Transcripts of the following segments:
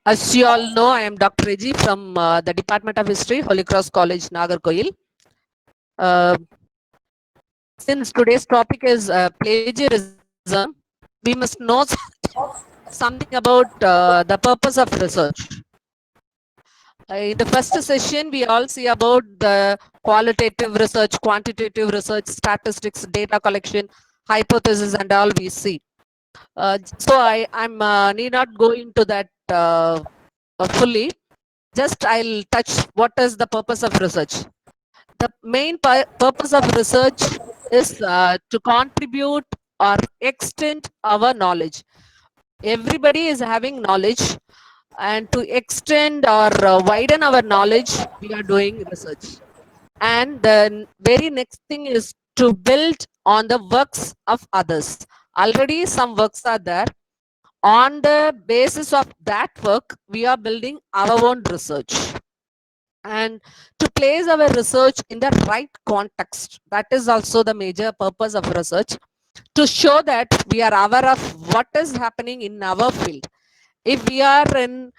As you all know, I am Dr. Reji from the Department of History, Holy Cross College, Nagarkoil. Uh, since today's topic is plagiarism, we must know something about the purpose of research. In the first session, we all see about the qualitative research, quantitative research, statistics, data collection, hypothesis, and all we see. So I'm need not go into that fully. Just I'll touch what is the purpose of research. The main purpose of research is to contribute or extend our knowledge. Everybody is having knowledge, and to extend or widen our knowledge, we are doing research. And the very next thing is to build on the works of others. Already some works are there. On the basis of that work, we are building our own research. And to place our research in the right context, that is also the major purpose of research, to show that we are aware of what is happening in our field. If we are in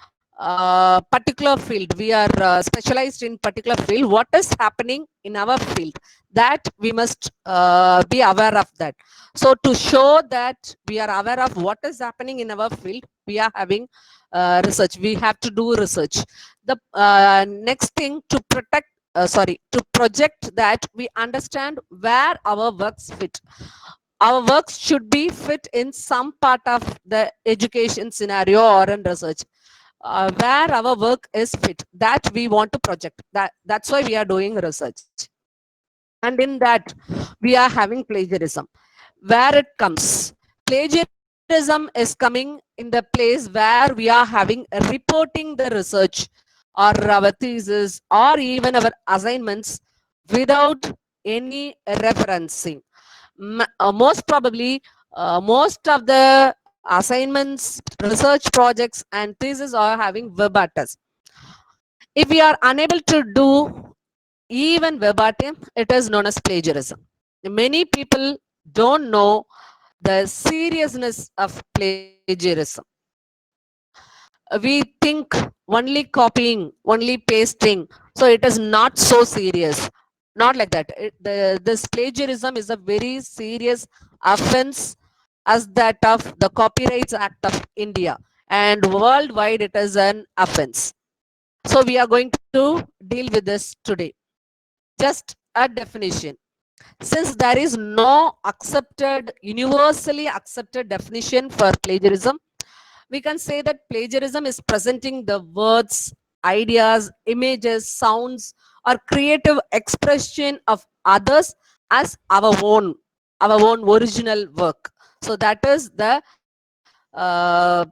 particular field, we are specialized in particular field, what is happening in our field, that we must be aware of that. So to show that we are aware of what is happening in our field, we are having research. We have to do research. The next thing, to protect to project that we understand where our works fit. Our works should be fit in some part of the education scenario or in research. Where our work is fit, that we want to project. That's why we are doing research. And in that, we are having plagiarism. Where it comes, plagiarism is coming in the place where we are having reporting the research or our thesis or even our assignments without any referencing. Most probably, most of the assignments, research projects, and theses are having verbatim. If we are unable to do even verbatim, it is known as plagiarism. Many people don't know the seriousness of plagiarism. We think only copying, only pasting, so it is not so serious. Not like that. This plagiarism is a very serious offense as that of the Copyrights Act of India, and worldwide it is an offense. So we are going to deal with this today. Just a definition. Since there is no accepted, universally accepted definition for plagiarism, we can say that plagiarism is presenting the words, ideas, images, sounds, or creative expression of others as our own original work. So that is the uh,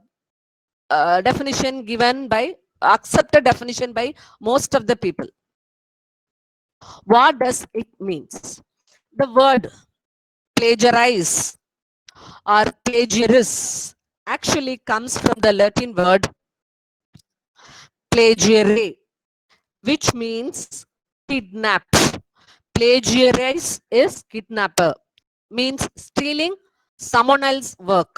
definition given by, accepted definition by most of the people. What does it means? The word plagiarize or plagiaris actually comes from the Latin word plagiare, which means kidnap. Plagiarize is kidnapper, means stealing someone else's work.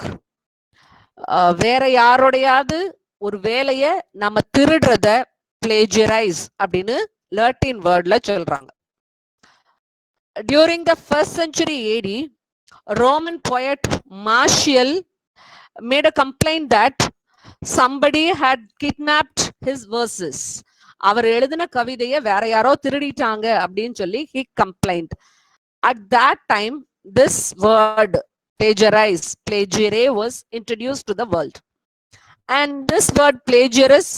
வேற யாரோடையாவது ஒரு வேலைய நம்ம திருடுறத plagiarize அப்படின்னு Latin வேர்ட்ல சொல்றாங்க. During the 1st century AD, Roman poet Martial made a complaint that somebody had kidnapped his verses. அவர் எழுதின கவிதையை வேற யாரோ திருடிட்டாங்க அப்படின்னு சொல்லி he complained. At that time, this word plagiarize, plagiare, was introduced to the world. And this word plagiaris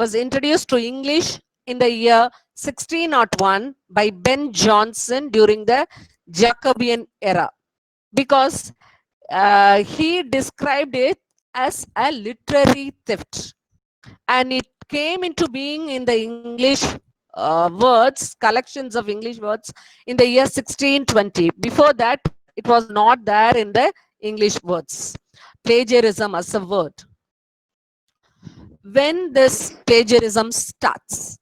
was introduced to English in the year 1601 by Ben Jonson during the Jacobean era, because he described it as a literary theft, and it came into being in the English words, collections of English words, in the year 1620. Before that, it was not there in the English words. Plagiarism as a word. When this plagiarism starts?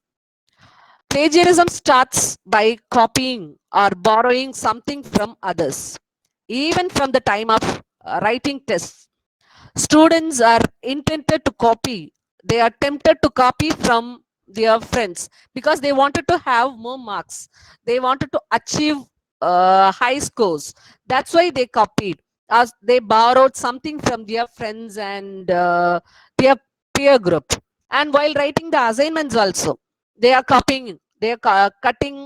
Plagiarism starts by copying or borrowing something from others. Even from the time of writing tests, students are intended to copy They are tempted to copy from their friends because they wanted to have more marks. They wanted to achieve high scores. That's why they copied. As they borrowed something from their friends and their peer group. And while writing the assignments also, they are copying. They are cutting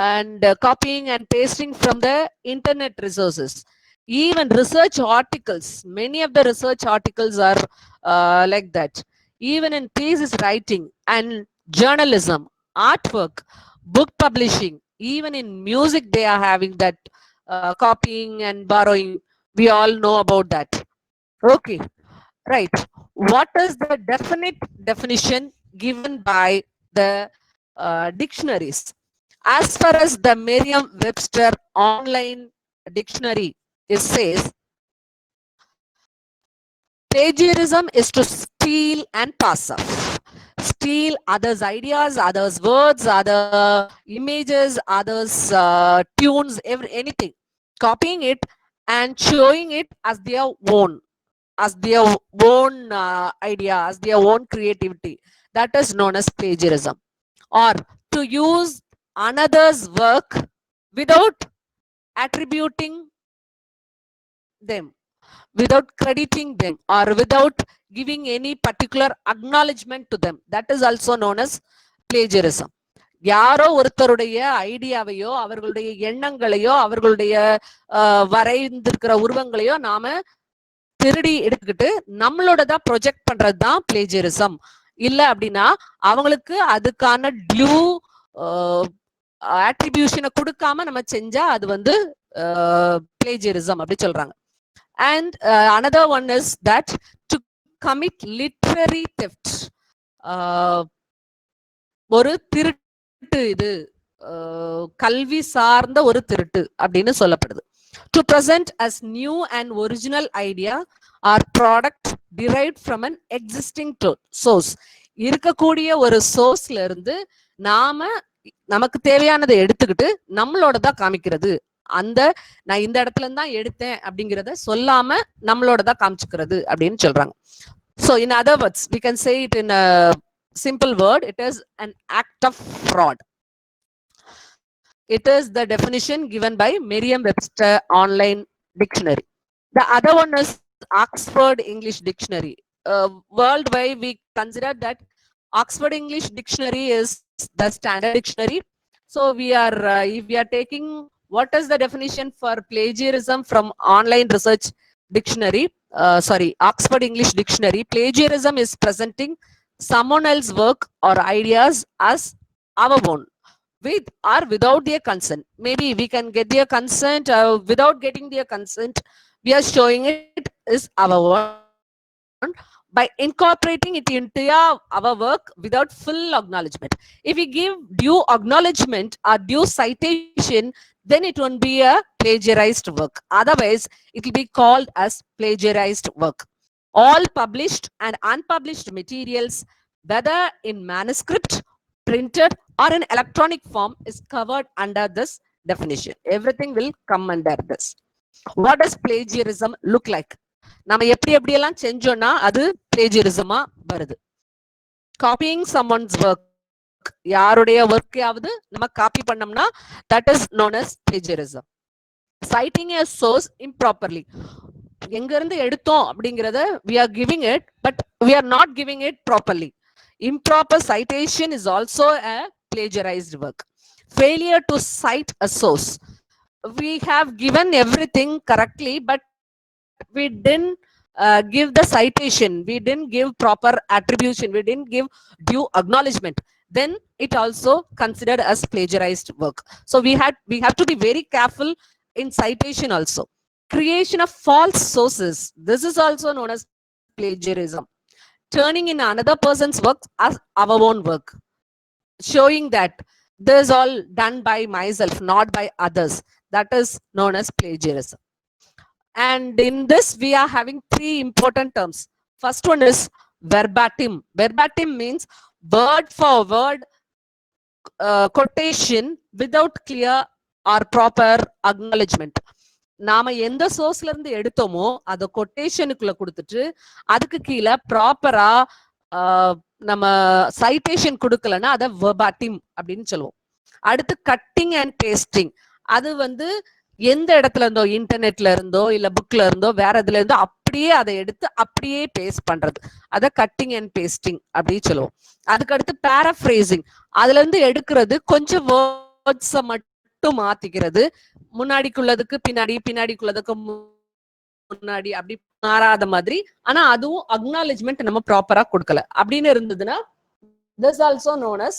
and copying and pasting from the internet resources. Even research articles, many of the research articles are like that. Even in thesis writing and journalism, artwork, book publishing, even in music, they are having that copying and borrowing. We all know about that. Okay, right. What is the definite definition given by the dictionaries? As far as the Merriam-Webster online dictionary it says, plagiarism is to steal and pass off. Steal others' ideas, others' words, other images, others' tunes, anything. Copying it and showing it as their own idea, as their own creativity. That is known as plagiarism. Or to use another's work without attributing them, without crediting them, or without giving any particular acknowledgement to them. That is also known as plagiarism. யாரோ ஒருத்தருடைய ஐடியாவையோ அவர்களுடைய எண்ணங்களையோ அவர்களுடைய வரைந்திருக்கிற உருவங்களையோ நாம திருடி எடுத்துக்கிட்டு நம்மளோடதான் project பண்றதுதான் பிளேஜியரிசம். இல்ல அப்படின்னா அவங்களுக்கு அதுக்கான டியூ அட்ரிபியூஷனை கொடுக்காம நம்ம செஞ்சா அது வந்து பிளேஜியரிசம் அப்படி சொல்றாங்க. And another one is that to commit literary theft. ஒரு திருட்டு, இது கல்வி சார்ந்த ஒரு திருட்டு அப்படின்னு சொல்லப்படுது. To present as new and original idea or product derived from an existing source. இருக்கக்கூடிய ஒரு சோர்ஸ்ல இருந்து நாம நமக்கு தேவையானதை எடுத்துக்கிட்டு நம்மளோட தான் காமிக்கிறது. அந்த நான் இந்த இடத்துல இருந்து தான் எடுத்தேன் அப்படிங்கறத சொல்லாம நம்மளோட தான் காமிச்சுக்கிறது அப்படின்னு சொல்றாங்க. So in other words, we can say it in a simple word, it is an act of fraud. It is the definition given by Merriam-Webster online dictionary. The other one is Oxford English Dictionary. Worldwide, we consider that Oxford English Dictionary is the standard dictionary. So we are, if we are taking what is the definition for plagiarism from online research dictionary, Oxford English Dictionary, plagiarism is presenting someone else's work or ideas as our own, with or without their consent. Maybe we can get their consent, without getting their consent, we are showing it is our own by incorporating it into our work without full acknowledgement. If we give due acknowledgement or due citation, then it won't be a plagiarized work. Otherwise, it will be called as plagiarized work. All published and unpublished materials, whether in manuscript, printed, or in electronic form, is covered under this definition. Everything will come under this. What does plagiarism look like? நம்ம எப்படி எப்படியெல்லாம் செஞ்சோம்னா அது பிளேஜியரிசமா வருது. Copying someone's work, யாருடைய ஒர்க்கையாவது நம்ம copy பண்ணோம்னா that is known as plagiarism. Citing a source improperly, எங்க இருந்து எடுத்தோம் அப்படிங்கறத we are giving it, but we are not giving it properly. Improper citation is also a plagiarized work. Failure to cite a source. We have given everything correctly, but we didn't give the citation, we didn't give proper attribution, we didn't give due acknowledgement, then it also considered as plagiarized work. So we have to be very careful in citation also. Creation of false sources, this is also known as plagiarism. Turning in another person's work as our own work, showing that this is all done by myself, not by others, that is known as plagiarism. And in this, we are having three important terms. First one is verbatim. Verbatim means word for word quotation without clear or proper acknowledgement. நாம எந்த சோர்ஸ்ல இருந்து எடுத்தோமோ அதை கொட்டேஷனுக்குள்ள கொடுத்துட்டு அதுக்கு கீழே ப்ராப்பரா நம்ம citation கொடுக்கலன்னா அதை வெர்பாட்டிம் அப்படின்னு சொல்லுவோம். அடுத்து கட்டிங் அண்ட் பேஸ்டிங், அது வந்து எந்த இடத்துல இருந்தோ, இன்டர்நெட்ல இருந்தோ இல்ல புக்ல இருந்தோ வேற இதுல இருந்தோ அப்படியே அதை எடுத்து அப்படியே பேஸ்ட் பண்றது, அதை கட்டிங் அண்ட் பேஸ்டிங் அப்படின்னு சொல்லுவோம். அதுக்கடுத்து பேராஃப்ரேசிங், அதுல இருந்து எடுக்கிறது, கொஞ்சம் வேர்ட்ஸை மட்டும் மாத்திக்கிறது, முன்னாடிக்குள்ளதுக்கு பின்னாடி, பின்னாடிக்குள்ளதுக்கு முன்னாடி அப்படி மாறாத மாதிரி. ஆனா அதுவும் அக்னாலஜ்மெண்ட் நம்ம ப்ராப்பரா கொடுக்கல அப்படின்னு இருந்ததுன்னா this also known as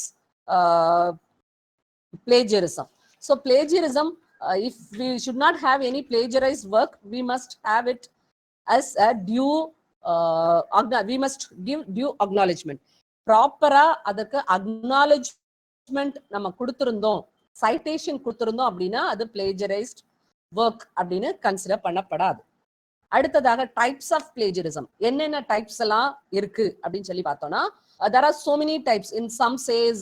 plagiarism. So plagiarism, if we should not have any plagiarized work, we must have it as a due we must give due acknowledgement. ப்ராப்பரா அதுக்கு அக்னாலஜ்மெண்ட் நம்ம கொடுத்திருந்தோம், சைட்டேஷன் கொடுத்திருந்தோம் அப்படின்னா அது பிளேஜரைஸ்ட் ஒர்க் அப்படின்னு கன்சிடர் பண்ணப்படாது. அடுத்ததாக types of plagiarism, என்னென்ன types எல்லாம் இருக்கு அப்படின்னு சொல்லி பார்த்தோம்னா, there are so many types. In some says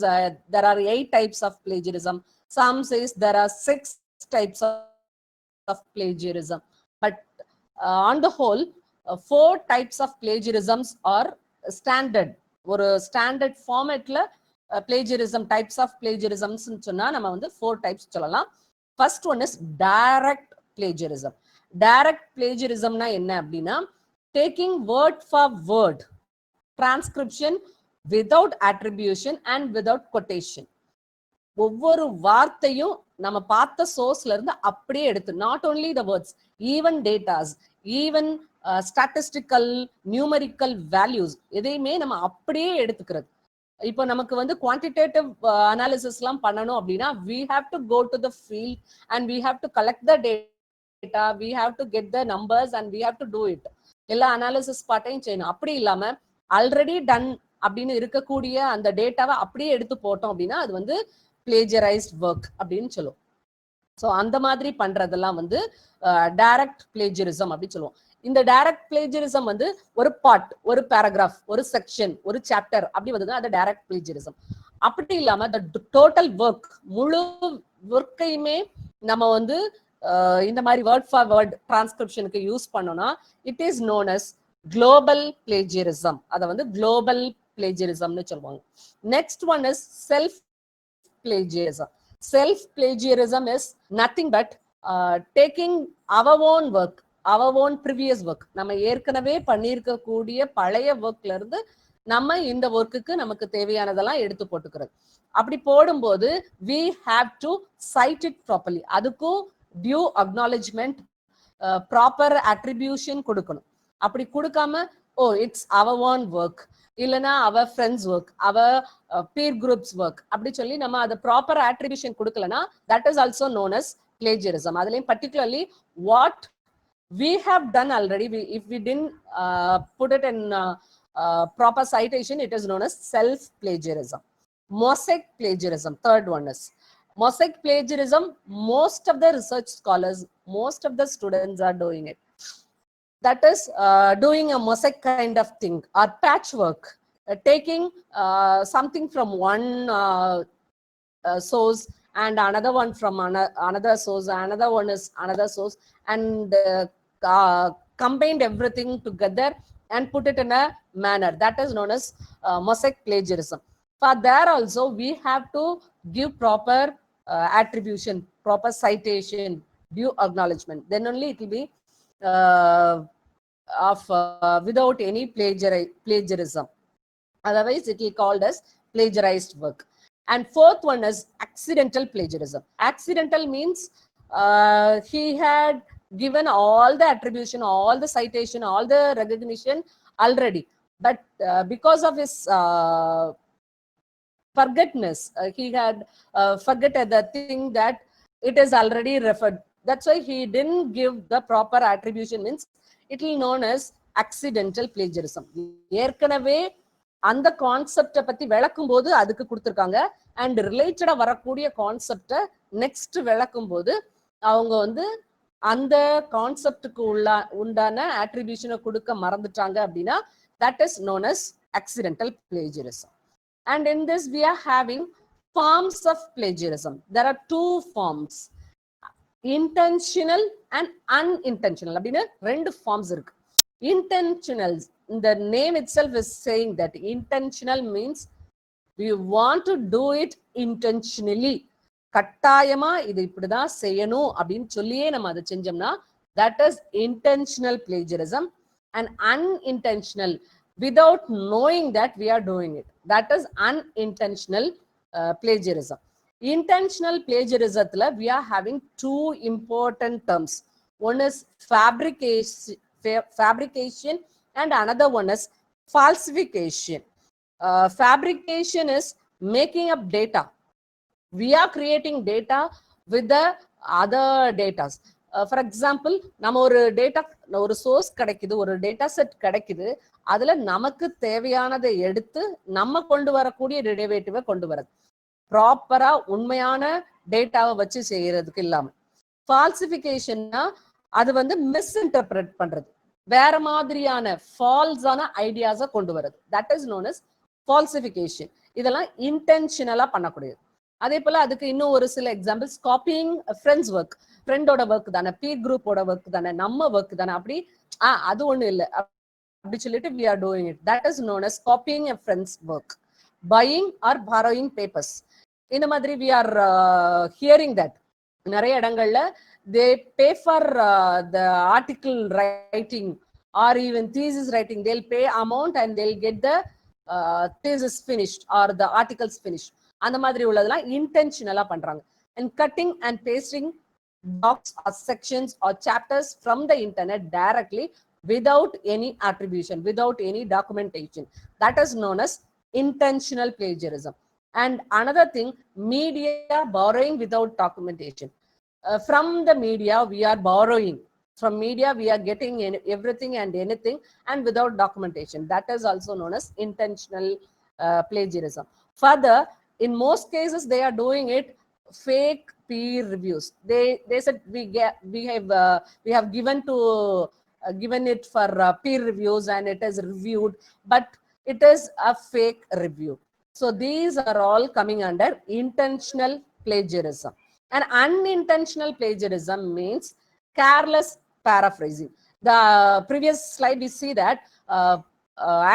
there are 8 types of plagiarism, some says there are 6 types of plagiarism, but on the whole 4 types of plagiarisms are standard. ஒரு standard ஃபார்மேட்ல plagiarism, types of plagiarisms சொன்னா நம்ம வந்து 4 types சொல்லலாம். First one is direct plagiarism. Direct பிளேஜரிசம்னா என்ன அப்படின்னா, taking word for word transcription without attribution and without quotation. ஒவ்வொரு வார்த்தையும் நம்ம பார்த்த சோர்ஸ்ல இருந்து அப்படியே எடுத்து, not only the words, even datas, even statistical numerical values, எதையுமே நம்ம அப்படியே எடுத்துக்கிறது. இப்போ நமக்கு வந்து குவான்டிடேட்டிவ் அனாலிசிஸ் எல்லாம் பண்ணணும் அப்படின்னா we have to go to the field and we have to collect the data, we have to get the numbers and we have to do it. எல்லா அனாலிசிஸ் பார்ட்டையும் செய்யணும். அப்படி இல்லாம ஆல்ரெடி டன் அப்படின்னு இருக்கக்கூடிய அந்த டேட்டாவை அப்படியே எடுத்து போட்டோம் அப்படின்னா அது வந்து பிளேஜரைஸ்ட் ஒர்க் அப்படின்னு சொல்லுவோம். ஸோ அந்த மாதிரி பண்றதெல்லாம் வந்து டைரக்ட் பிளேஜரிசம் அப்படின்னு சொல்லுவோம். இந்த டைரக்ட் பிளேஜரிசம் வந்து ஒரு பார்ட், ஒரு பேராகிராஃப், ஒரு செக்ஷன், ஒரு சாப்டர் அப்படி வந்து அது டைரக்ட் பிளேஜரிசம். அப்படி இல்லாம டோட்டல் ஒர்க், முழு ஒர்க்கையுமே நம்ம வந்து இந்த மாதிரி வேர்ட் ஃபார் வேர்ட் டிரான்ஸ்கிரிப்ஷனுக்கு யூஸ் பண்ணோம்னா it is known as global plagiarism. அதை வந்து குளோபல் பிளேஜரிசம்னு சொல்லுவாங்க. Next one is self plagiarism. Self plagiarism is nothing but taking our own work, our own previous work, நம்ம ஏற்கனவே பண்ணியிருக்கக்கூடிய பழைய ஒர்க்ல இருந்து நம்ம இந்த ஒர்க்குக்கு நமக்கு தேவையானதெல்லாம் எடுத்து போட்டுக்கிறது. அப்படி போடும்போது we have to cite it properly. அதுக்கும் டியூ அக்னாலஜ்மெண்ட், ப்ராப்பர் அட்ரிபியூஷன் கொடுக்கணும். அப்படி கொடுக்காம oh it's our own work, இல்லைன்னா our friends work, our peer groups work அப்படி சொல்லி நம்ம அதை ப்ராப்பர் அட்ரிபியூஷன் கொடுக்கலன்னா that is also known as plagiarism. அதுலயும் particularly what we have done already, if we didn't put it in proper citation, it is known as self plagiarism. Mosaic plagiarism, third one is mosaic plagiarism. Most of the research scholars, most of the students are doing it. That is doing a mosaic kind of thing or patchwork, taking something from one source and another one from another source, another one is another source, and combined everything together and put it in a manner that is known as mosaic plagiarism. For there also we have to give proper attribution, proper citation, due acknowledgement, then only it will be without any plagiarism. Otherwise it will be called as plagiarized work. And fourth one is accidental plagiarism. Accidental means he had given all the attribution, all the citation, all the recognition already, but because of his forgetfulness, he had forgotten the thing that it is already referred. That's why he didn't give the proper attribution, means it will known as accidental plagiarism. ஏற்கனவே அந்த கான்செப்டை பத்தி விளக்கும் போது அதுக்கு கொடுத்துருக்காங்க, and ரிலேட்டடா வரக்கூடிய கான்செப்டை நெக்ஸ்ட் விளக்கும் போது அவங்க வந்து அந்த கான்செப்டுக்கு உண்டான அட்ரிபியூஷனை கொடுக்க மறந்துட்டாங்க அப்படின்னா that is known as accidental plagiarism. And in this we are having forms of plagiarism. There are two forms, intentional and unintentional அப்படின்னு ரெண்டு ஃபார்ம்ஸ் இருக்கு. Intentional the name itself is saying that intentional means we want to do it intentionally. கட்டாயமா இது இப்படிதான் செய்யணும் அப்படின்னு சொல்லியே நம்ம அதை செஞ்சோம்னா that is intentional plagiarism. And unintentional, without knowing that we are doing it, that is unintentional plagiarism. Intentional plagiarism, we are having two important terms. One is fabrication and another one is falsification. Fabrication is making up data. We are creating data with the other data. For example, நம்ம ஒரு data, ஒரு source கிடைக்குது, ஒரு data set கிடைக்குது, அதுல நமக்கு தேவையானதை எடுத்து நம்ம கொண்டு வரக்கூடிய டெரிவேட்டிவை கொண்டு வரது, ப்ராப்பரா உண்மையான டேட்டாவை வச்சு செய்யறதுக்கு இல்லாம. ஃபால்சிஃபிகேஷன்னா அது வந்து மிஸ்இன்டர்பிரட் பண்றது, வேற மாதிரியான ஃபால்ஸான ஐடியாஸை கொண்டு வரது, that is known as falsification. இதெல்லாம் இன்டென்ஷனலா பண்ணக்கூடியது. அதே போல அதுக்கு இன்னும் ஒரு சில எக்ஸாம்பிள்ஸ், காப்பிங் ஃப்ரெண்ட்ஸ் ஒர்க், ஃப்ரெண்டோட ஒர்க் தானே, பீர் குரூப்போட ஒர்க் தானே, நம்ம ஒர்க் தானே, அப்படி அது ஒண்ணு இல்லை அப்படி சொல்லிட்டு we are doing it, that is known as copying a friend's work. Buying or borrowing papers, இந்த மாதிரி we are hearing that நிறைய இடங்கள்ல they pay for the article writing or even thesis writing, they'll pay amount and they'll get the thesis finished or the articles finished. அந்த மாதிரி உள்ளதெல்லாம் இன்டென்ஷனலா பண்றாங்க. And cutting and pasting docs or sections or chapters from the internet directly without any attribution, without any documentation, that is known as intentional plagiarism. And another thing, media borrowing without documentation. From the media we are borrowing, from media we are getting everything and anything and without documentation, that is also known as intentional plagiarism. Further, in most cases they are doing it fake peer reviews. They said we have given it for peer reviews and it is reviewed, but it is a fake review. So these are all coming under intentional plagiarism. And unintentional plagiarism means careless paraphrasing. The previous slide we see that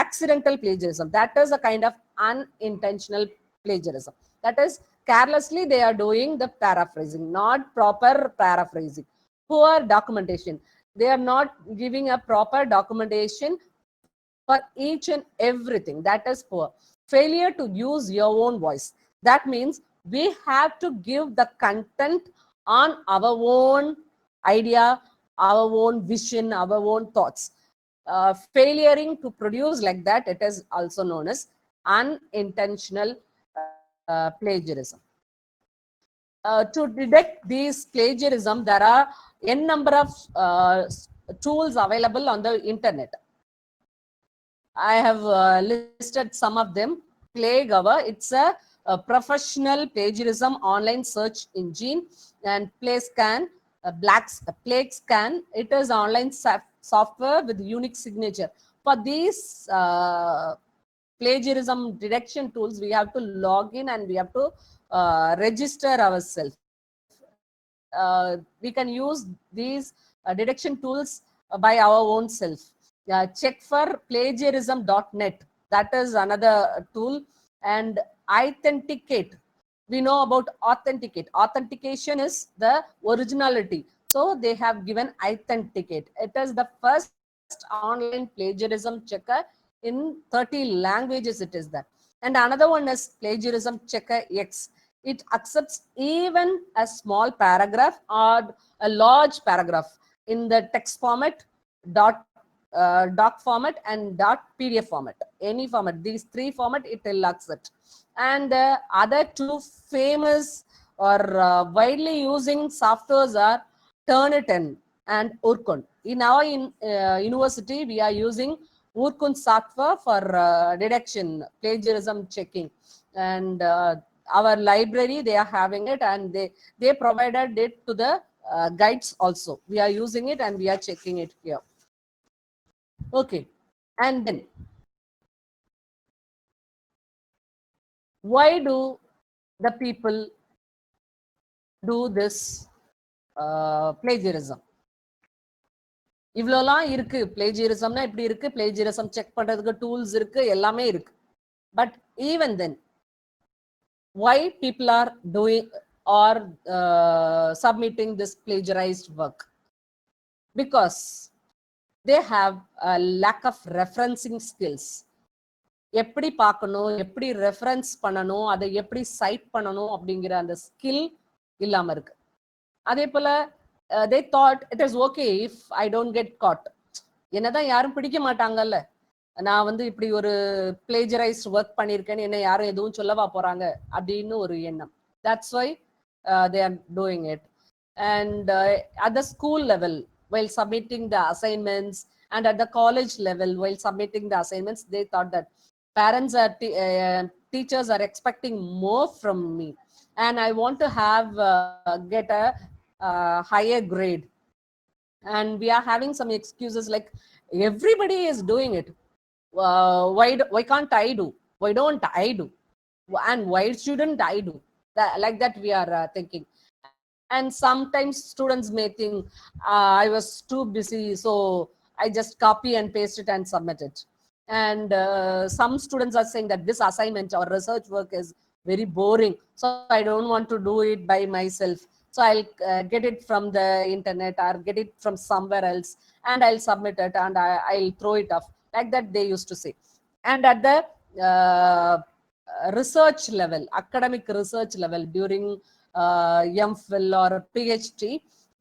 accidental plagiarism, that is a kind of unintentional plagiarism. That is, carelessly they are doing the paraphrasing, not proper paraphrasing. Poor documentation, they are not giving a proper documentation for each and everything, that is poor. Failure to use your own voice, that means we have to give the content on our own idea, our own vision, our own thoughts. Failing to produce like that, it is also known as unintentional plagiarism. To detect these plagiarism, there are n number of tools available on the internet. I have listed some of them. Plagiaver, it's a professional plagiarism online search engine. And PlayScan, PlagiScan, it is online software with unique signature. For these plagiarism detection tools, we have to log in and we have to register ourselves. We can use these detection tools by our own self. Check for plagiarism.net, that is another tool. And Authenticate, we know about Authenticate. Authentication is the originality, so they have given Authenticate. It is the first online plagiarism checker in 30 languages, it is that. And another one is Plagiarism Checker X. It accepts even a small paragraph or a large paragraph in the text format, doc format and .pdf format, any format, these three format it will accept. And other two famous or widely using softwares are Turnitin and Urkund. In our university we are using Urkund software for detection, plagiarism checking. And our library, they are having it, and they provided it to the guides also. We are using it and we are checking it here. Okay, and then why do the people do this plagiarism? இவ்வளோலாம் இருக்கு. பிளேஜியரிசம்னா இப்படி இருக்கு, பிளேஜியரிசம் check பண்றதுக்கு tools இருக்கு, எல்லாமே இருக்கு. But even then why people are doing or submitting this plagiarized work? Because they have a lack of referencing skills. எப்படி பார்க்கணும், எப்படி ரெஃபரன்ஸ் பண்ணணும், அதை எப்படி சைட் பண்ணணும் அப்படிங்கிற அந்த ஸ்கில் இல்லாம இருக்கு. அதே போல they thought it is okay if I don't get caught. என்னதான் யாரும் பிடிக்க மாட்டாங்கல்ல, நான் வந்து இப்படி ஒரு பிளேஜரைஸ்ட் ஒர்க் பண்ணியிருக்கேன்னு என்ன யாரும் எதுவும் சொல்லவா போறாங்க அப்படின்னு ஒரு எண்ணம். That's why they are doing it. And at the school level, while submitting the assignments, and at the college level, while submitting the assignments, they thought that parents are teachers are expecting more from me, and I want to have get a higher grade. And we are having some excuses like everybody is doing it. Why can't I do? Why don't I do? And why shouldn't I do? Like that we are thinking. And sometimes students may think I was too busy, so I just copy and paste it and submit it. And some students are saying that this assignment or research work is very boring, so I don't want to do it by myself, so I'll get it from the internet or get it from somewhere else, and I'll submit it and I'll throw it off. Like that they used to say. And at the research level, academic research level, during MPhil or PhD,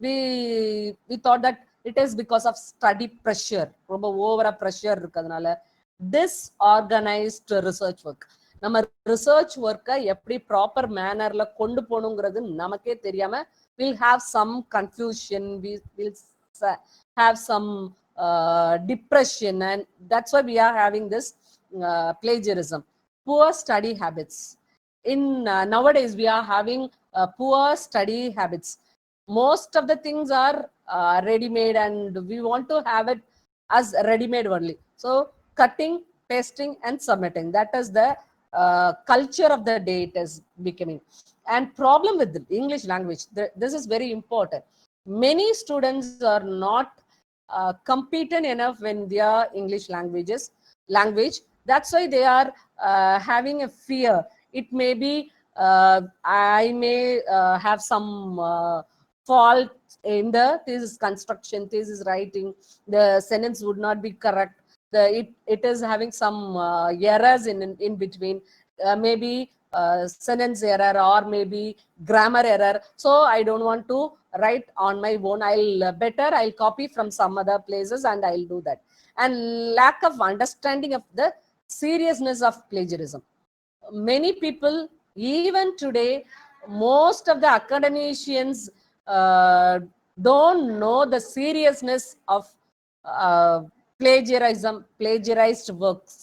we thought that it is because of study pressure, ரொம்ப ஓவரா pressure இருக்கிறதுனால disorganised research work. நம்ம research ஒர்க்கை எப்படி proper மேனர்ல கொண்டு போகணுங்கிறது நமக்கே தெரியாம we'll have some confusion, we'll have some depression, and that's why we are having this plagiarism. Poor study habits. In nowadays we are having poor study habits. Most of the things are ready-made, and we want to have it as ready-made only. So cutting, pasting, and submitting, that is the culture of the day it is becoming. And problem with the English language, this is very important. Many students are not competent enough when they are English language. That's why they are having a fear. It may be I may have some fault in the thesis construction, thesis writing, the sentence would not be correct, it is having some errors in between, maybe sentence error or maybe grammar error, so I don't want to write on my own. I'll copy from some other places and I'll do that. And lack of understanding of the seriousness of plagiarism. Many people, even today, most of the academicians don't know the seriousness of plagiarized works.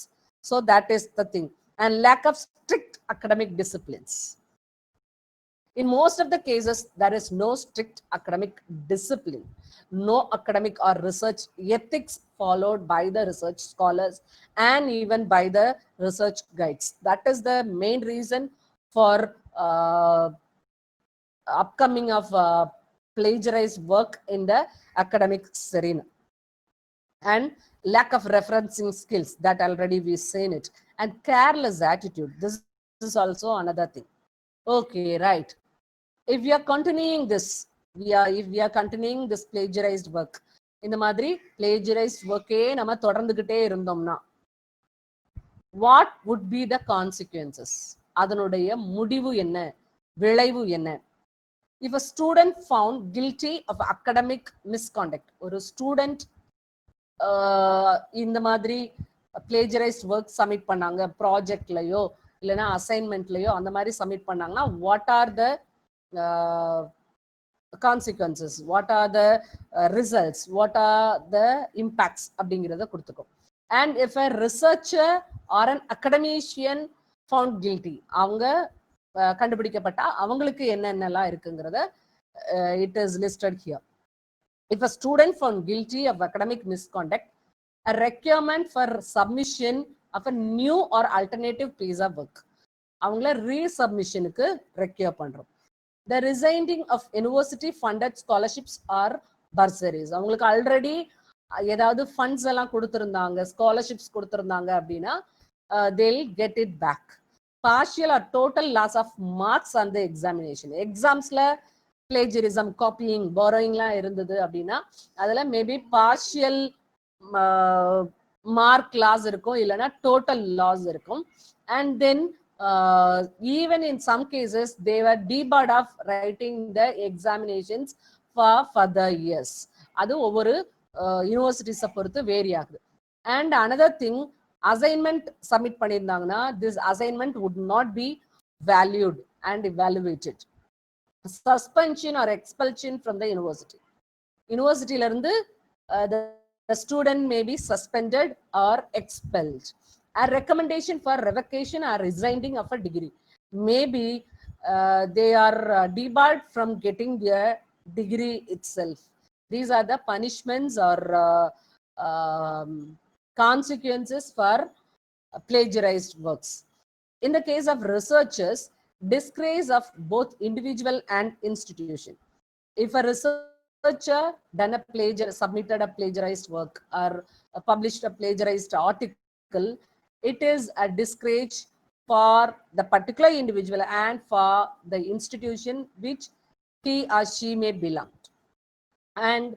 So that is the thing. And lack of strict academic disciplines. In most of the cases, there is no strict academic discipline, no academic or research ethics followed by the research scholars and even by the research guides. That is the main reason for upcoming of plagiarized work in the academic arena. And lack of referencing skills, that already we've seen it. And careless attitude, this is also another thing. Okay, right. If we are continuing this, if we are continuing this plagiarized work, இந்த மாதிரி plagiarized work நம்ம தொடர்ந்துகிட்டே இருந்தோம்னா what would be the consequences? அதனுடைய முடிவு என்ன, விளைவு என்ன? If a student found guilty of academic misconduct, ஒரு ஸ்டூடெண்ட் இந்த மாதிரி plagiarized work submit பண்ணாங்க, ப்ராஜெக்ட்லயோ இல்லைன்னா அசைன்மெண்ட்லயோ அந்த மாதிரி சப்மிட் பண்ணாங்கன்னா what are the consequences, what are the results, what are the impacts அப்படிங்கிறத கொடுத்துக்கும். And if a researcher or an academician found guilty, அவங்க கண்டுபிடிக்கப்பட்டா அவங்களுக்கு என்னென்னலாம் இருக்குங்கிறத it is listed here. If a student found guilty of academic misconduct, a requirement for submission of a new or alternative piece of work, அவங்கள resubmissionக்கு require பண்றோம். The resigning of university funded scholarships or bursaries, அவங்களுக்கு already ஏதாவது funds எல்லாம் கொடுத்திருந்தாங்க, scholarships கொடுத்திருந்தாங்க அப்படின்னா they'll get it back. Partial or total loss of marks on the examination. எக்ஸாம்ஸ்ல plagiarism, copying, borrowingலாம் இருந்தது அப்படின்னா அதுல மேபி பார்ஷியல் மார்க் லாஸ் இருக்கும், இல்லைன்னா டோட்டல் லாஸ் இருக்கும். And then even in some cases they were debarred of writing the examinations for further years. அது ஒவ்வொரு யூனிவர்சிட்டிஸை பொறுத்து வேரி ஆகுது. And another thing, assignment submit பண்ணியிருந்தாங்கன்னா this assignment would not be valued and evaluated. Suspension or expulsion from the university. யூனிவர்சிட்டியில இருந்து the student may be suspended or expelled. A recommendation for revocation or resigning of a degree. Maybe they are debarred from getting their degree itself. These are the punishments or consequences for plagiarized works. In the case of researchers, disgrace of both individual and institution. If a researcher done a submitted a plagiarized work or published a plagiarized article, it is a disgrace for the particular individual and for the institution which he or she may belong to. And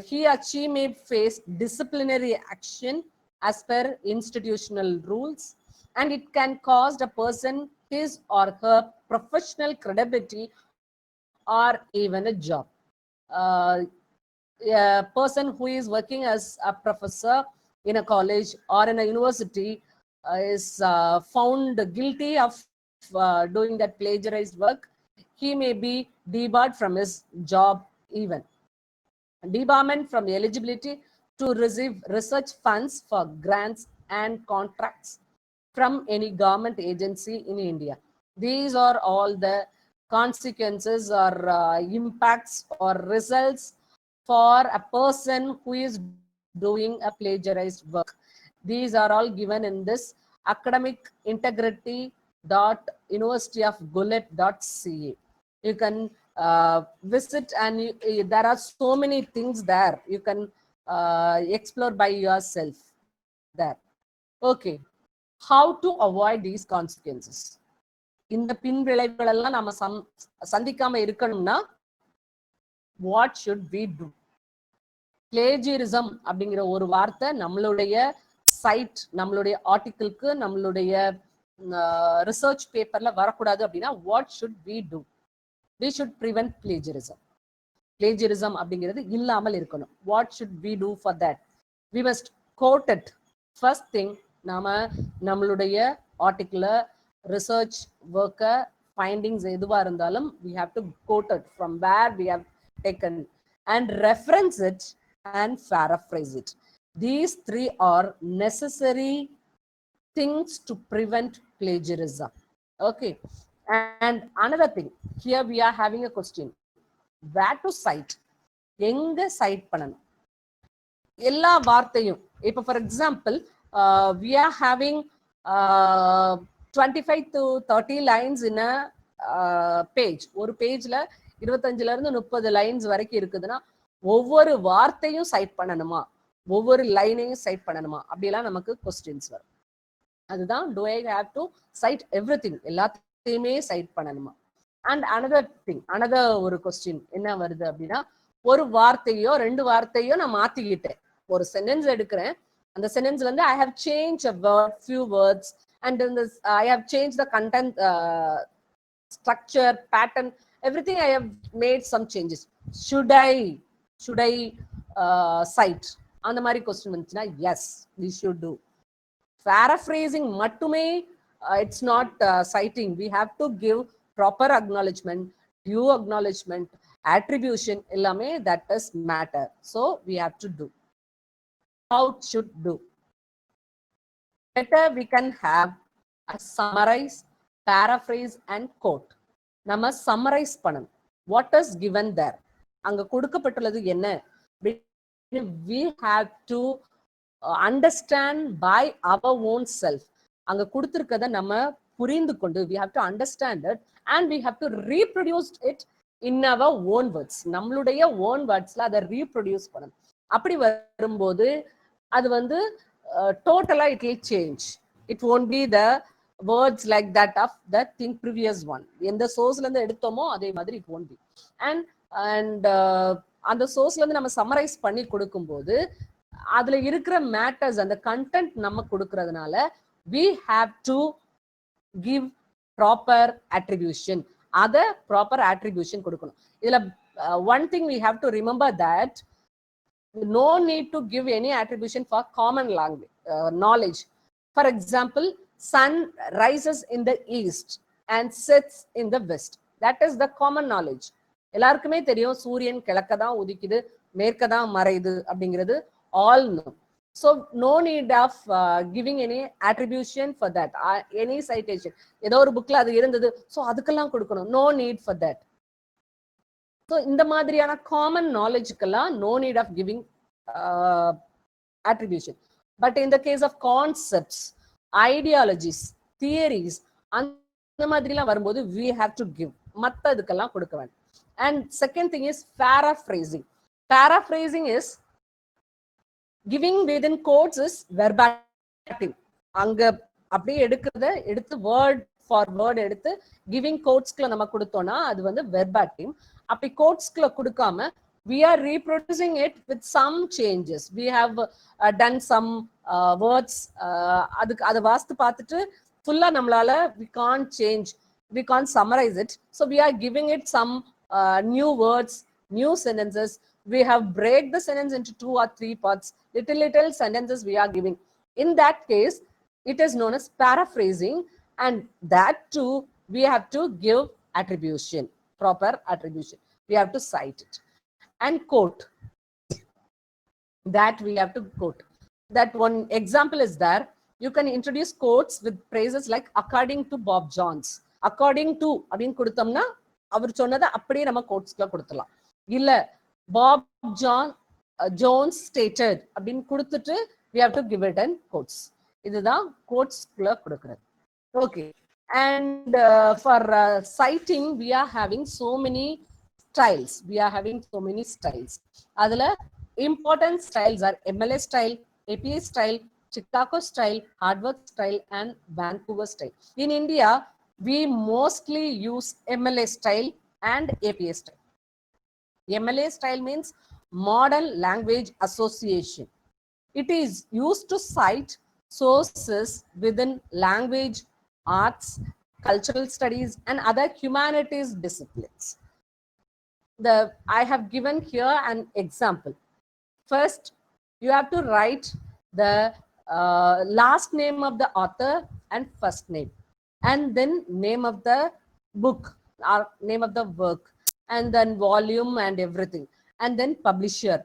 he or she may face disciplinary action as per institutional rules, and it can cost a person his or her professional credibility or even a job. A person who is working as a professor in a college or in a university is found guilty of doing that plagiarized work, he may be debarred from his job even. Debarment from eligibility to receive research funds for grants and contracts from any government agency in India. These are all the consequences or impacts or results for a person who is doing a plagiarized work. These are all given in this academicintegrity.universityofguelep.ca. You can visit, and there are so many things there you can explore by yourself there. Okay, how to avoid these consequences? இந்த பின் விளைவுகள் எல்லாம் நம்ம சந்திக்காம இருக்கணும்னா what should we do? பிளேஜியரிசம் அப்படிங்கிற ஒரு வார்த்தை நம்மளுடைய side, நம்மளுடைய ஆர்டிக்கிளுக்கு, நம்மளுடைய ரிசர்ச் பேப்பர்ல வரக்கூடாது அப்படின்னா what should we do? We should prevent plagiarism. Plagiarism அப்படிங்கிறது இல்லாமல் இருக்கணும். What should we do for that? We must quote it. First thing, நாம நம்மளுடைய ஆர்டிக்கிள, ரிசர்ச் ஒர்க்கை, ஃபைண்டிங்ஸ் எதுவாக இருந்தாலும் we have to quote it from where we have taken and reference it and paraphrase it. These three are necessary things to prevent plagiarism. Okay. And another thing, here we are having a question. Where to cite? எங்க cite பண்ணணும்? எல்லா வார்த்தையும், இப்போ for example, we are having 25 to 30 lines in a page. ஒரு பேஜ்ல 25ல இருந்து 30 lines வரைக்கும் இருக்குதுன்னா ஒவ்வொரு வார்த்தையும் சைட் பண்ணணுமா, ஒவ்வொரு லைனையும் சைட் பண்ணணுமா, அப்படிலாம் நமக்கு கொஸ்டின்ஸ் வரும். அதுதான் do I have to cite everything, எல்லாத்தையுமே சைட் பண்ணணுமா? அண்ட் அனதர் திங், அனதர் ஒரு கொஸ்டின் என்ன வருது அப்படின்னா, ஒரு வார்த்தையோ ரெண்டு வார்த்தையோ நான் மாத்திக்கிட்டேன், ஒரு சென்டென்ஸ் எடுக்கிறேன், அந்த சென்டென்ஸ்ல இருந்து I have changed a word, few words, and in this I have changed the content, structure, pattern, everything I have made some changes. Should I cite? அந்த மாதிரி கொஸ்டின் வந்துச்சுன்னா yes, we should do. Paraphrasing மட்டுமே it's not citing. We have to give proper acknowledgement, due acknowledgement, attribution, எல்லாமே that is matter. So we have to do. How should do? Better we can have a summarize, paraphrase and quote. நம்ம summarize பண்ணணும். What is given there? அங்க கொடுக்கப்பட்டுள்ளது என்ன? We have to understand by our own self. அங்க கொடுத்திருக்கத நம்ம புரிந்து கொண்டு we have to understand it and we have to reproduce it in our own words. நம்மளுடைய own wordsல அதை reproduce பண்ணணும். அப்படி வரும்போது அது வந்து டோட்டலா it will change. It won't be the words like that of the thing previous one. எந்த சோர்ஸ்ல இருந்து எடுத்தோமோ அதே மாதிரி it won't be. and அந்த சோர்ஸ்ல இருந்து நம்ம சம்மரைஸ் பண்ணி கொடுக்கும்போது அதுல இருக்கிற மேட்டர்ஸ் அந்த கண்டென்ட் நம்ம கொடுக்கறதுனால we have to give proper attribution. அத ப்ராப்பர் attribution கொடுக்கணும். இதுல one thing we have to remember that no need to give any attribution for common language knowledge. For example, sun rises in the east and sets in the west. That is the common knowledge. எல்லாருக்குமே தெரியும் சூரியன் கிழக்க தான் உதிக்குது மேற்க தான் மறையுது அப்படிங்கிறது all know. So no need of giving any attribution for that, any citation. ஏதோ ஒரு புக்ல அது இருந்தது so அதுக்கெல்லாம் கொடுக்கணும், no need for that. So இந்த மாதிரியான common knowledge-க்கெல்லாம் no need of giving attribution. But in the case of concepts, ideologies, theories, அந்த மாதிரிலாம் வரும்போது we have to give. மற்றதுக்கெல்லாம் கொடுக்க வேண்டும். And second thing is paraphrasing. Paraphrasing is giving within quotes is verbatim. அங்க அப்படியே எடுத்து வேர்ட் ஃபார் வேர்ட் எடுத்து giving கோட்ஸ்க்குள்ள நம்ம கொடுத்தோம்னா அது வந்து வெர்பாட்டிம். அப்படி கோட்ஸ்க்குள்ள கொடுக்காம we are reproducing it with some changes. We have done some words. அதுக்கு அதை வாஸ்து பார்த்துட்டு ஃபுல்லா நம்மளால we can't change, we can't summarize it. So we are giving it some new words, new sentences. We have break the sentence into 2 or 3 parts. Little sentences we are giving. In that case, it is known as paraphrasing, and that too we have to give attribution, proper attribution. We have to cite it and quote. That we have to quote. That one example is there. You can introduce quotes with phrases like according to Bob Jones. According to அப்படின்னு கொடுத்தோம்னா அவர் சொன்னதை அப்படியே நம்ம கோட்ஸ்க்குள்ள கொடுத்துடலாம். இல்ல pop Jones stated அப்படின்னு கொடுத்துட்டு we have to give it in quotes. இதுதான் கோட்ஸ்க்குள்ள கொடுக்கிறது. Okay. And for citing we are having so many styles. அதுல important styles are MLA style, APA style, Chicago style, Harvard style, and Vancouver style. In India, we mostly use MLA style and APA style. MLA style means Modern Language Association. It is used to cite sources within language, arts, cultural studies, and other humanities disciplines. I have given here an example. First, you have to write the last name of the author and first name, and then name of the book or name of the work, and then volume and everything, and then publisher,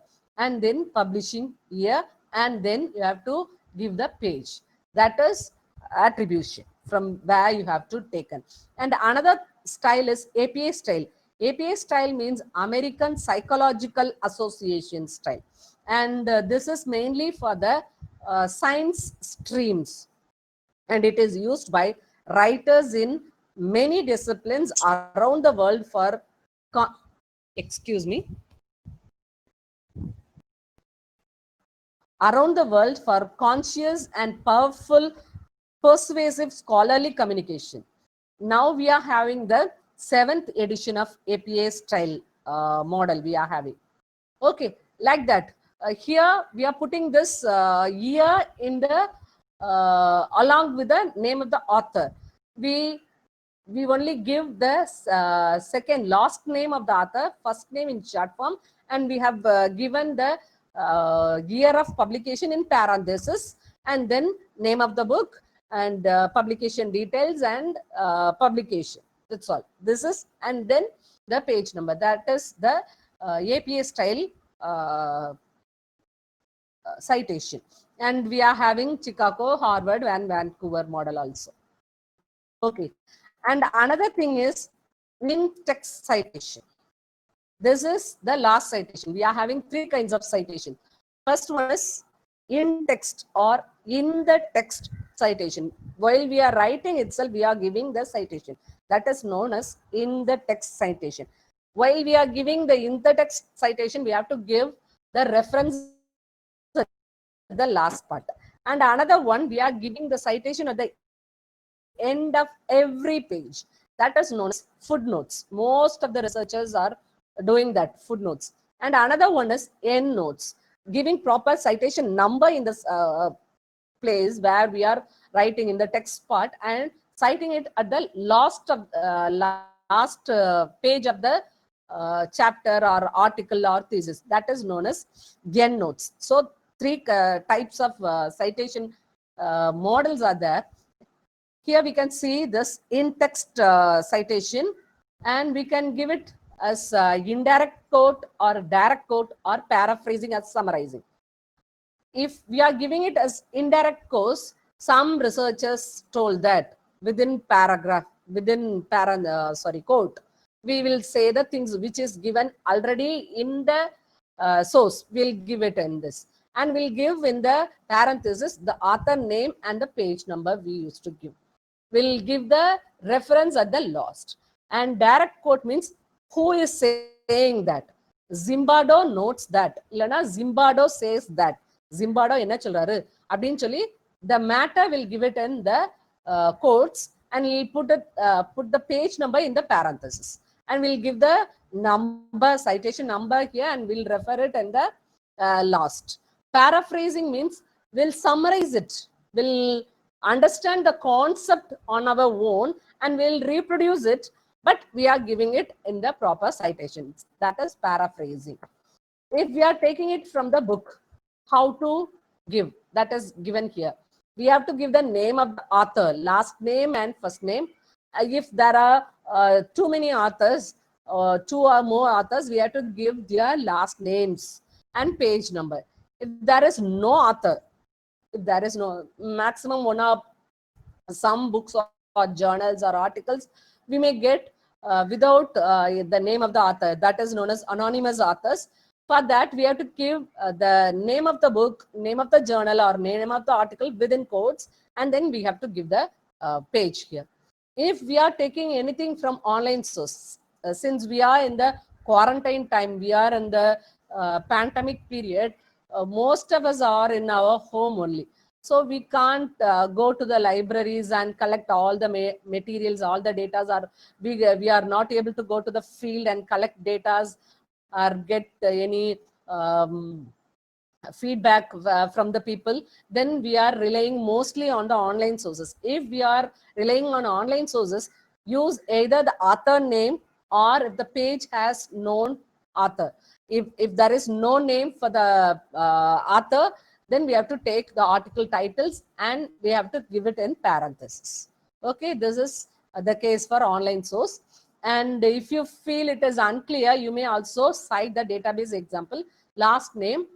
and then publishing year, and then you have to give the page. That is attribution from where you have to taken. And another style is APA style. APA style means American Psychological Association style, and this is mainly for the science streams, and it is used by writers in many disciplines around the world for around the world for conscious and powerful persuasive scholarly communication. Now we are having the 7th edition of APA style model we are having. Okay, like that. Here we are putting this year in the along with the name of the author. We only give the second last name of the author, first name in short form, and we have given the year of publication in parenthesis, and then name of the book and publication details and publication. That's all. This is, and then the page number. That is the APA style citation. And we are having Chicago, Harvard, and Vancouver model also. Okay. And another thing is in-text citation. This is the last citation. We are having 3 kinds of citation. First one is in-text or in the text citation. While we are writing itself, we are giving the citation. That is known as in the text citation. While we are giving the in the text citation, we have to give the reference the last part. And another one, we are giving the citation at the end of every page. That is known as footnotes. Most of the researchers are doing that, footnotes. And another one is endnotes, giving proper citation number in this place where we are writing in the text part and citing it at the last page of the chapter or article or thesis. That is known as endnotes. So three types of citation models are there. Here we can see this in-text citation, and we can give it as indirect quote or direct quote or paraphrasing as summarizing. If we are giving it as indirect quotes, some researchers told that within paragraph, quote, we will say the things which is given already in the source. We'll give it in this. And we'll give in the parenthesis the author name and the page number we used to give. We'll give the reference at the last. And direct quote means who is saying that. Zimbardo notes that. Illana Zimbardo says that. Zimbardo என்ன சொல்றாரு அப்படின்னு சொல்லி the matter will give it in the quotes, and we'll put the page number in the parenthesis, and we'll give the number, citation number here, and we'll refer it in the last. Paraphrasing means we'll summarize it, we'll understand the concept on our own and we'll reproduce it, but we are giving it in the proper citations. That is paraphrasing. If we are taking it from the book, how to give, that is given here. We have to give the name of the author, last name and first name. If there are too many authors, two or more authors, we have to give their last names and page number. If there is no author, if there is no, maximum one of some books or journals or articles, we may get without the name of the author. That is known as anonymous authors. For that, we have to give the name of the book, name of the journal, or name of the article within quotes, and then we have to give the page here. If we are taking anything from online source, since we are in the quarantine time, we are in the pandemic period, most of us are in our home only. So we can't go to the libraries and collect all the materials, all the data are, we are not able to go to the field and collect data or get any feedback from the people. Then we are relying mostly on the online sources. If we are relying on online sources, use either the author name or if the page has known author. If there is no name for the author, then we have to take the article titles and we have to give it in parentheses. Okay, this is the case for online source. And if you feel it is unclear, you may also cite the database example, last name,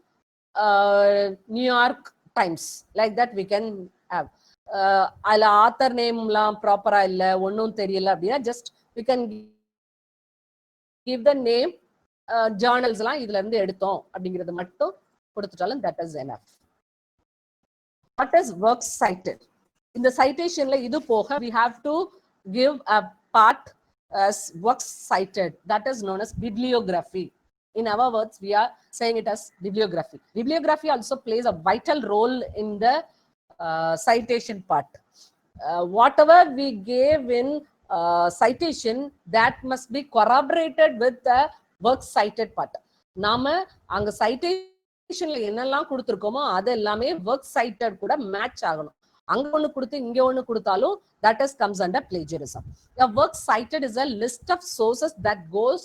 New York Times, like that we can have. Author name proper illa onnum theriyala appadina, just we can give the name, journals la idhula irundhu eduthom அப்படிங்கிறது மட்டும் கொடுத்துட்டாலும் that is enough. What is works cited? In the citation la idu poga we have to give a part as works cited, that is known as bibliography. In our words, we are saying it as bibliography. Bibliography also plays a vital role in the citation part. Whatever we gave in citation, that must be corroborated with the works cited part. நாம அங்க citationல என்னெல்லாம் கொடுத்திருக்கோமோ அது எல்லாமே works cited கூட match ஆகணும். அங்க ஒண்ணு கொடுத்து இங்க ஒண்ணு கொடுத்தாலும் that is comes under plagiarism. A work cited is a list of sources that goes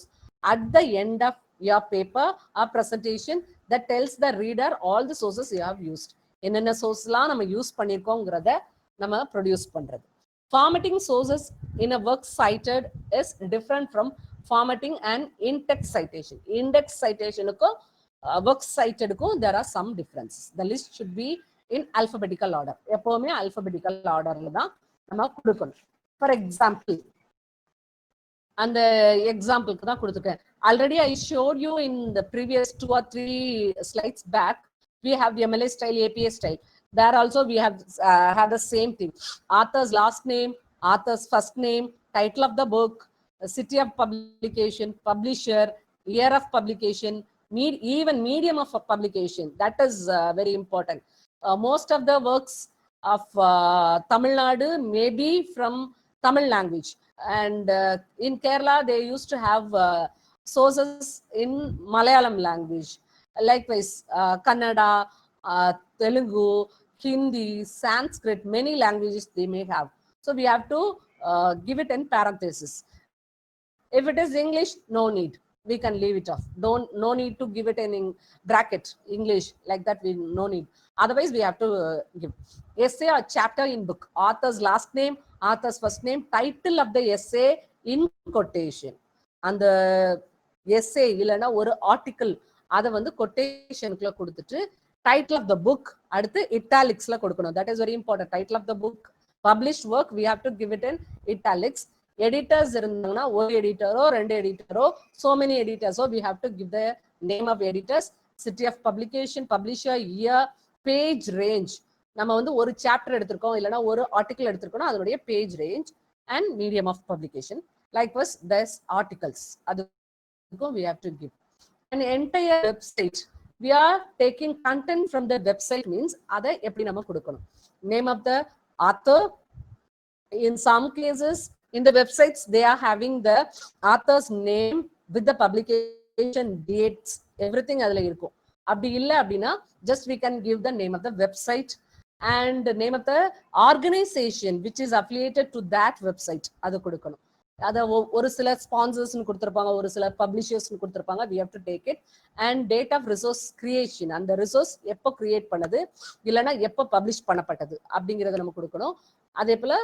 at the end of your paper or presentation that tells the reader all the sources you have used. என்னென்ன சோர்ஸ்லாம் நம்ம use பண்ணிருக்கோங்கிறத நம்ம produce பண்றது. Formatting sources in a work cited is different from formatting and in-text citation. Index citationuக்கும் work citedக்கும் there are some differences. The list should be in alphabetical order. எப்பவுமே alphabetical orderல தான் நம்ம கொடுக்கணும். For example, அந்த எக்ஸாம்பிளுக்கு தான் கொடுத்துருக்கேன். Already I showed you in the previous 2 or 3 slides back, we have the MLA style, APA style. There also we have the same thing. Author's last name, author's first name, title of the book, city of publication, publisher, year of publication, even medium of publication, that is very important. Most of the works of Tamil Nadu may be from Tamil language, and in Kerala they used to have sources in Malayalam language. Likewise, Kannada, Telugu, Hindi, Sanskrit, many languages they may have. So we have to give it in parenthesis. If it is English, no need. We can leave it off. No need to give it in bracket, English, like that, we no need. Otherwise, we have to give. Essay or chapter in book. Author's last name, author's first name, title of the essay in quotation. And the essay, இல்லைன்னா ஒரு article, அதை வந்து கொட்டேஷனுக்குள்ள கொடுத்துட்டு title of the book அடுத்து italicsல கொடுக்கணும். That is very important. Title of the book, published work, we have to give it in italics. Editors இருந்தாங்கன்னா ஒரு எடிட்டரோ ரெண்டு எடிட்டரோ, so many editors, so we have to give the name of editors, city of publication, publisher, year, page range. நம்ம வந்து ஒரு chapter எடுத்திருக்கோம் இல்லைன்னா ஒரு article எடுத்திருக்கோம், அதனுடைய page range, and medium of publication. Likewise, there's articles, அதுக்கும் we have to give. An entire website, we are taking content from the website, means அதை எப்படி நம்ம கொடுக்கணும். Name of the author. In some cases, in the websites, they are having the author's name with the publication dates, everything adula irukum. Abdi illa abdina, just we can give the name of the website and the name of the organization which is affiliated to that website. Adu kudukanum. Ada oru sila sponsors nu kuduthirupanga, oru sila publishers nu kuduthirupanga, we have to take it. And date of resource creation, and the resource எப்போ create பண்ணது இல்லைன்னா எப்போ publish பண்ணப்பட்டது அப்படிங்கிறத நம்ம கொடுக்கணும். அதே போல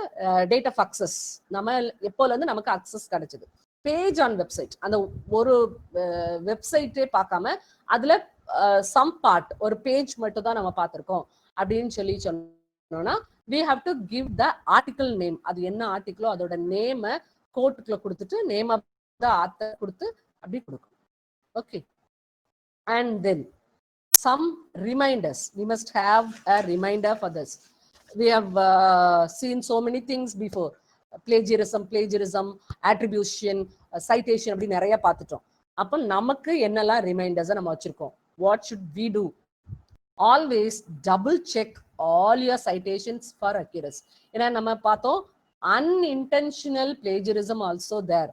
டேட் ஆஃப் அக்சஸ், நம்ம எப்போல இருந்து நமக்கு அக்சஸ் கிடைச்சது. பேஜ் ஆன் வெப்சைட், அந்த ஒரு வெப்சைட்டே பார்க்காம அதுல சம் பார்ட், ஒரு பேஜ் மட்டும் தான் நம்ம பார்த்திருக்கோம் அப்படின்னு சொல்லி சொன்னோம்னா, we have to give the article name. அது என்ன ஆர்டிக்கலோ அதோட நேமை கோட்டுக்குள்ள கொடுத்துட்டு நேம் ஆஃப் த ஆத்தர் கொடுத்து அப்படி கொடுக்கணும். Okay. And then some reminders, we must have a reminder for this. We have seen so many things before. Plagiarism, attribution, citation, அப்படி நிறைய பார்த்துட்டோம். அப்போ நமக்கு என்னெல்லாம் ரிமைண்டர்ஸை நம்ம வச்சிருக்கோம். What should we do? Always double check all your citations for accuracy. ஏன்னா நம்ம பார்த்தோம், unintentional plagiarism also there,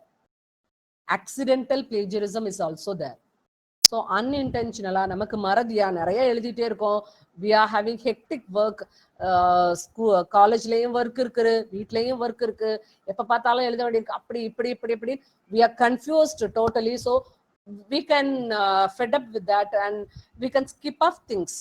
accidental plagiarism is also there. So unintentionally நமக்கு மறதியா நிறைய எழுதிட்டே இருக்கோம். We are having hectic work, காலேஜ்லயும் ஒர்க் இருக்கு, வீட்லயும் ஒர்க் இருக்கு, எப்ப பார்த்தாலும் எழுத வேண்டியிருக்கு, அப்படி இப்படி இப்படி இப்படி we are confused totally. So we can fed up with that and we can skip off things.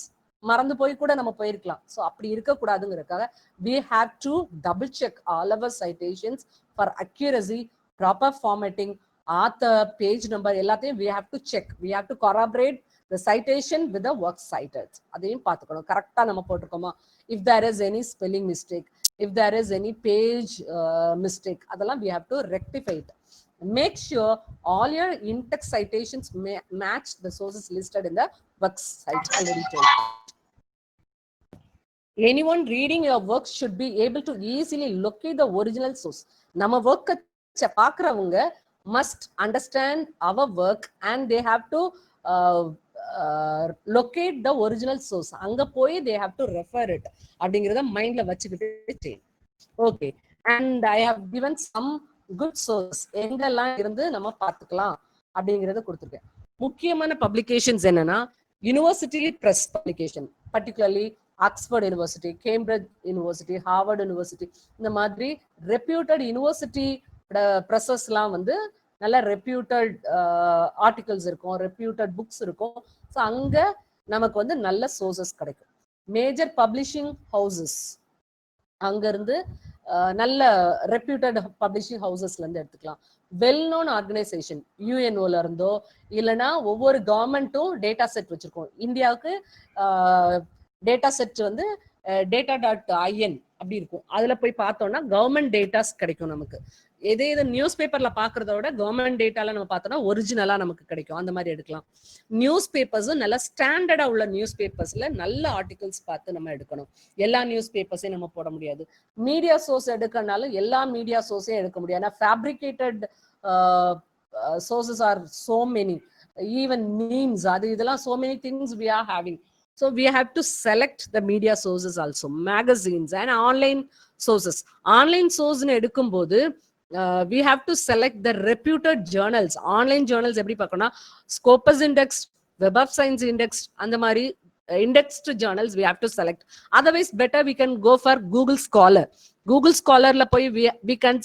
மறந்து போய் கூட நம்ம போயிருக்கலாம். ஸோ அப்படி இருக்கக்கூடாதுங்கிறதுக்காக we have to double check all our citations for accuracy, proper formatting, author, page number, எல்லாத்தையும் we have to check. We have to corroborate the citation with the work cited. அதையும் பார்த்துக்கணும், கரெக்டா நம்ம போட்டிருக்கோமா. If there is any spelling mistake, if there is any page mistake, அதெல்லாம் we have to rectify it. Make sure all your in-text citations match the sources listed in the work site. Already told. Anyone reading your work should be able to easily locate the original source. நம்ம work பார்க்குறவங்க must understand our work and they have to locate the original source. அங்க போய் they have to refer it அப்படிங்கறத மைண்ட்ல வச்சுக்கிட்டு. Okay. And I have given some good source எங்கெல்லாம் இருந்து நம்ம பார்த்துக்கலாம் அப்படிங்கறத கொடுத்துருக்கேன். முக்கியமான பப்ளிகேஷன்ஸ் என்னன்னா, university press publication, particularly Oxford university, Cambridge university, Harvard university, இந்த மாதிரி ரெப்யூட்டட் யூனிவர்சிட்டி ப்ரெஸஸ்லாம் வந்து நல்ல ரெப்யூட்டட் ஆர்டிகல்ஸ் இருக்கும், ரெப்யூட்டட் புக்ஸ் இருக்கும். ஸோ அங்கே நமக்கு வந்து நல்ல சோர்சஸ் கிடைக்கும். மேஜர் பப்ளிஷிங் ஹவுசஸ், அங்கேருந்து நல்ல ரெப்யூட்டட் பப்ளிஷிங் ஹவுசஸ்லேருந்து எடுத்துக்கலாம். வெல் நோன் ஆர்கனைசேஷன், யூஎன்ஓல இருந்தோ இல்லைன்னா ஒவ்வொரு கவர்மெண்ட்டும் டேட்டா செட் வச்சிருக்கோம். இந்தியாவுக்கு டேட்டா செட் வந்து data.in அப்படி இருக்கும். அதுல போய் பார்த்தோம்னா கவர்மெண்ட் டேட்டாஸ் கிடைக்கும் நமக்கு. எதே நியூஸ் பேப்பர்ல பாக்குறத விட கவர்மெண்ட் டேட்டால நம்ம பார்த்தோம்னா ஒரிஜினலா நமக்கு கிடைக்கும். அந்த மாதிரி எடுக்கலாம். நியூஸ் பேப்பர்ஸும் நல்ல ஸ்டாண்டர்டா உள்ள நியூஸ் பேப்பர்ஸ்ல நல்ல ஆர்டிகல்ஸ் பார்த்து நம்ம எடுக்கணும். எல்லா நியூஸ் பேப்பர்ஸையும் நம்ம போட முடியாது. மீடியா சோர்ஸ் எடுக்கனாலும் எல்லா மீடியா சோர்ஸையும் எடுக்க முடியாது. Fabricated sources are so many. even memes, so many things we are having. So we have to select the media sources also, magazines and online sources. Online source we have to select the reputed journals. Online journals எப்படி பார்க்கணும்னா Scopus Index, Web of Science Index, and the mari indexed journals we have to select. Otherwise, better we can go for Google Scholar. Google Scholar la poi we can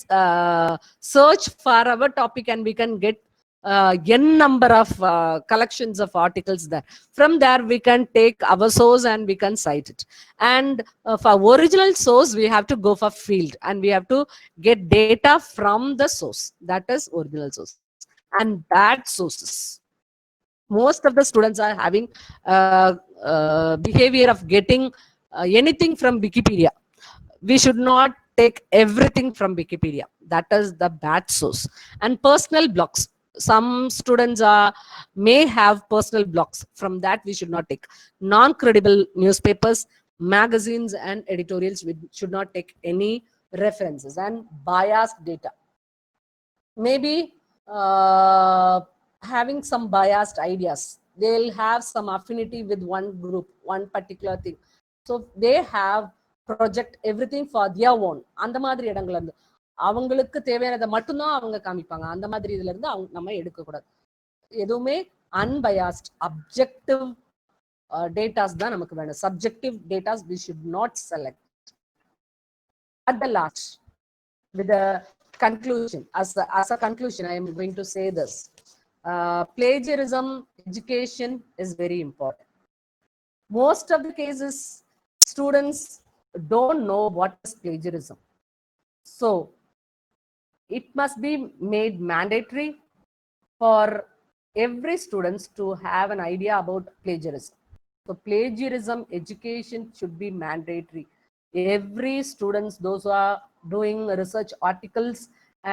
search for our topic and we can get n number of collections of articles there. From there we can take our source and we can cite it. And for original source we have to go for field and we have to get data from the source, that is original source. And bad sources, most of the students are having behavior of getting anything from Wikipedia. We should not take everything from Wikipedia. That is the bad source. And personal blogs, some students may have personal blogs. From that we should not take. Non-credible newspapers, magazines and editorials, we should not take any references. And biased data, maybe having some biased ideas, they'll have some affinity with one group, one particular thing, so they have project everything for their own. அந்த மாதிரி இடங்கள்ல இருந்து அவங்களுக்கு தேவையானதை மட்டும்தான் அவங்க காமிப்பாங்க. அந்த மாதிரி இதுல இருந்து நம்ம எடுக்க கூடாது. எதுவுமே unbiased objective datas தான் நமக்கு வேணும். Subjective datas we should not select. At the last, with the conclusion, as a conclusion, I am going to say this. Plagiarism education is very important. Most of the cases, students don't know what is plagiarism. So it must be made mandatory for every students to have an idea about plagiarism. So plagiarism education should be mandatory. Every students, those who are doing research articles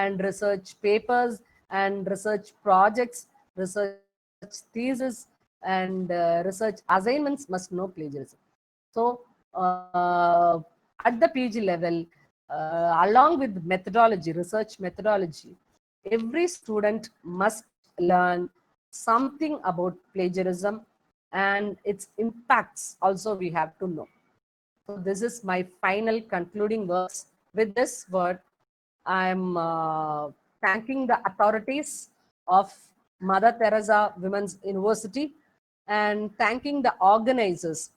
and research papers and research projects, research thesis and research assignments must know plagiarism. So at the PG level, along with methodology, research methodology, every student must learn something about plagiarism and its impacts also we have to know. So this is my final concluding words. With this word, I am thanking the authorities of Mother Teresa Women's University and thanking the organizers